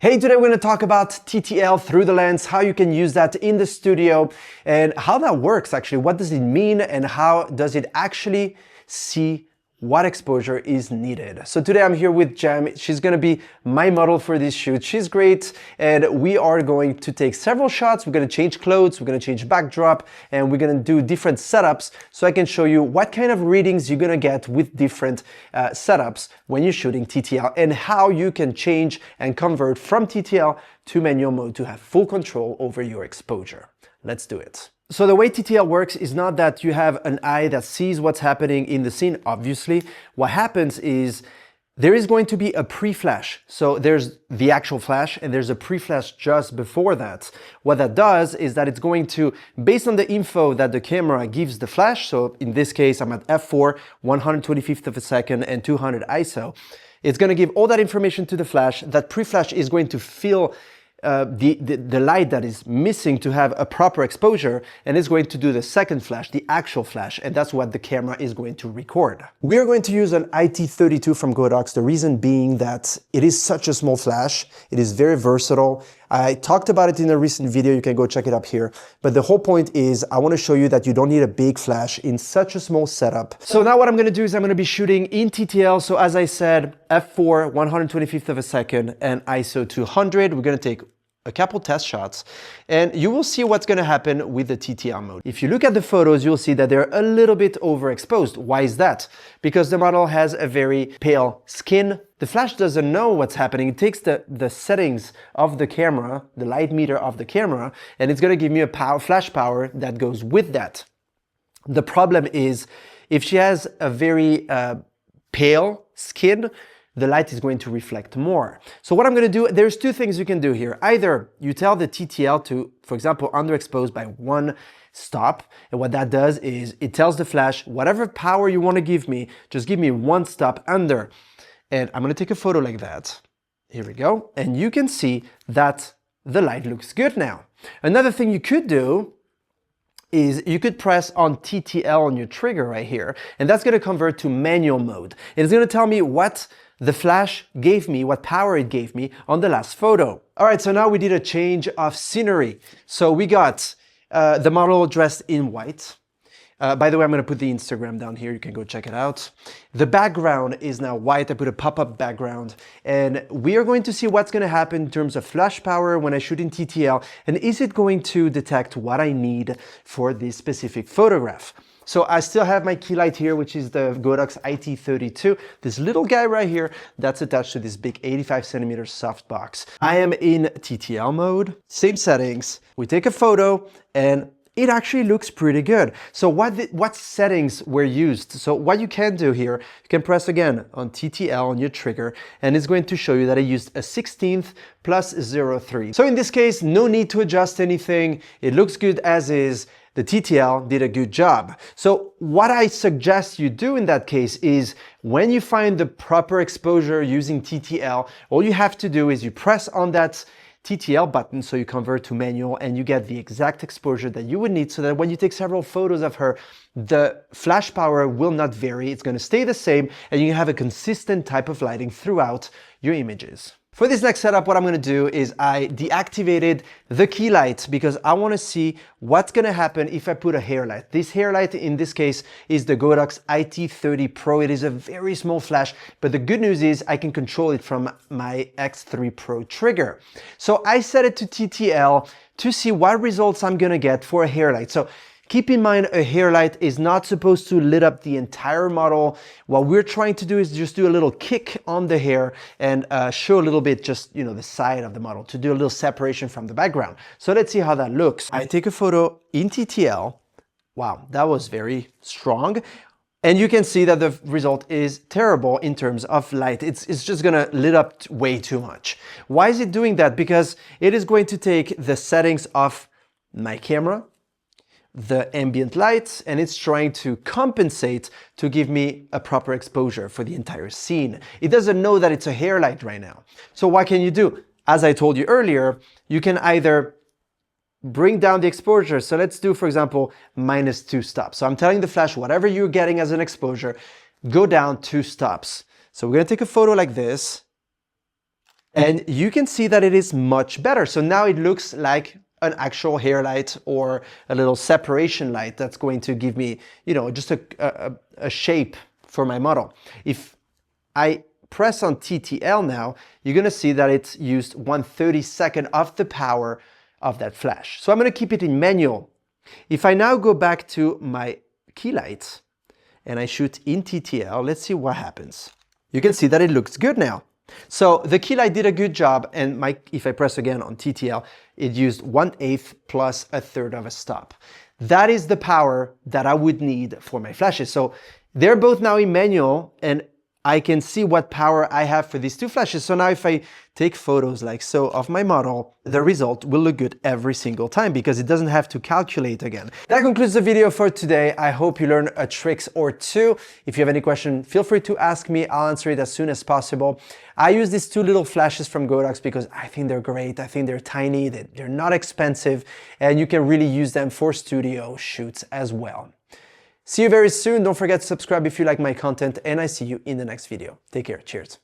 Hey, today we're going to talk about TTL through the lens, how you can use that in the studio and how that works actually. What does it mean and how does it actually see what exposure is needed? So today I'm here with Jam. She's going to be my model for this shoot. She's great and we are going to take several shots. We're going to change clothes, we're going to change backdrop, and we're going to do different setups so I can show you what kind of readings you're going to get with different setups when you're shooting TTL and how you can change and convert from TTL to manual mode to have full control over your exposure. Let's do it. So the way TTL works is not that you have an eye that sees what's happening in the scene, obviously. What happens is there is going to be a pre-flash. So there's the actual flash and there's a pre-flash just before that. What that does is that it's going to, based on the info that the camera gives the flash, so in this case I'm at f4, 125th of a second and 200 ISO, it's going to give all that information to the flash. That pre-flash is going to fill the light that is missing to have a proper exposure, and it's going to do the second flash, the actual flash, and that's what the camera is going to record. We are going to use an iT32 from Godox, the reason being that it is such a small flash, it is very versatile. I talked about it in a recent video, you can go check it up here, but the whole point is I want to show you that you don't need a big flash in such a small setup. So now what I'm going to do is I'm going to be shooting in TTL, so as I said, f4, 125th of a second, and ISO 200. We're going to take a couple test shots and you will see what's going to happen with the TTL mode. If you look at the photos, you'll see that they're a little bit overexposed. Why is that? Because the model has a very pale skin. The flash doesn't know what's happening. It takes the settings of the camera, the light meter of the camera, and it's going to give me a flash power that goes with that. The problem is if she has a very pale skin, the light is going to reflect more. So what I'm going to do, there's two things you can do here. Either you tell the TTL to, for example, underexpose by one stop. And what that does is it tells the flash, whatever power you want to give me, just give me one stop under. And I'm going to take a photo like that. Here we go. And you can see that the light looks good now. Another thing you could do is you could press on TTL on your trigger right here. And that's going to convert to manual mode. And it's going to tell me what the flash gave me, what power it gave me on the last photo. All right, so now we did a change of scenery. So we got the model dressed in white. By the way, I'm going to put the Instagram down here. You can go check it out. The background is now white. I put a pop-up background. And we are going to see what's going to happen in terms of flash power when I shoot in TTL. And is it going to detect what I need for this specific photograph? So I still have my key light here, which is the Godox IT32. This little guy right here that's attached to this big 85 centimeter softbox. I am in TTL mode, same settings. We take a photo and it actually looks pretty good. So what settings were used? So what you can do here, you can press again on TTL on your trigger, and it's going to show you that I used a 16th plus 0.3. So in this case, no need to adjust anything. It looks good as is. The TTL did a good job. So what I suggest you do in that case is when you find the proper exposure using TTL, all you have to do is you press on that TTL button, so you convert to manual and you get the exact exposure that you would need so that when you take several photos of her, the flash power will not vary. It's going to stay the same and you have a consistent type of lighting throughout your images. For this next setup, what I'm going to do is I deactivated the key light because I want to see what's going to happen if I put a hair light. This hair light in this case is the Godox IT30 Pro. It is a very small flash, but the good news is I can control it from my X3 Pro trigger. So I set it to TTL to see what results I'm going to get for a hair light. So keep in mind, a hair light is not supposed to lit up the entire model. What we're trying to do is just do a little kick on the hair and show a little bit just, you know, the side of the model to do a little separation from the background. So let's see how that looks. I take a photo in TTL. Wow, that was very strong. And you can see that the result is terrible in terms of light. It's just gonna lit up way too much. Why is it doing that? Because it is going to take the settings of my camera, the ambient lights, and it's trying to compensate to give me a proper exposure for the entire scene. It doesn't know that it's a hair light right now. So what can you do? As I told you earlier, you can either bring down the exposure. So let's do, for example, -2 stops. So I'm telling the flash, whatever you're getting as an exposure, go down 2 stops. So we're gonna take a photo like this. And you can see that it is much better. So now it looks like an actual hair light or a little separation light that's going to give me, you know, just a shape for my model. If I press on TTL now, you're gonna see that it's used 1/32 of the power of that flash. So I'm gonna keep it in manual. If I now go back to my key lights and I shoot in TTL, let's see what happens. You can see that it looks good now. So the key light did a good job, and if I press again on TTL, it used 1/8 plus 1/3 of a stop. That is the power that I would need for my flashes. So they're both now in manual, and I can see what power I have for these two flashes. So now if I take photos like so of my model, the result will look good every single time because it doesn't have to calculate again. That concludes the video for today. I hope you learned a trick or two. If you have any question, feel free to ask me. I'll answer it as soon as possible. I use these two little flashes from Godox because I think they're great. I think they're tiny, they're not expensive, and you can really use them for studio shoots as well. See you very soon. Don't forget to subscribe if you like my content, and I see you in the next video. Take care. Cheers.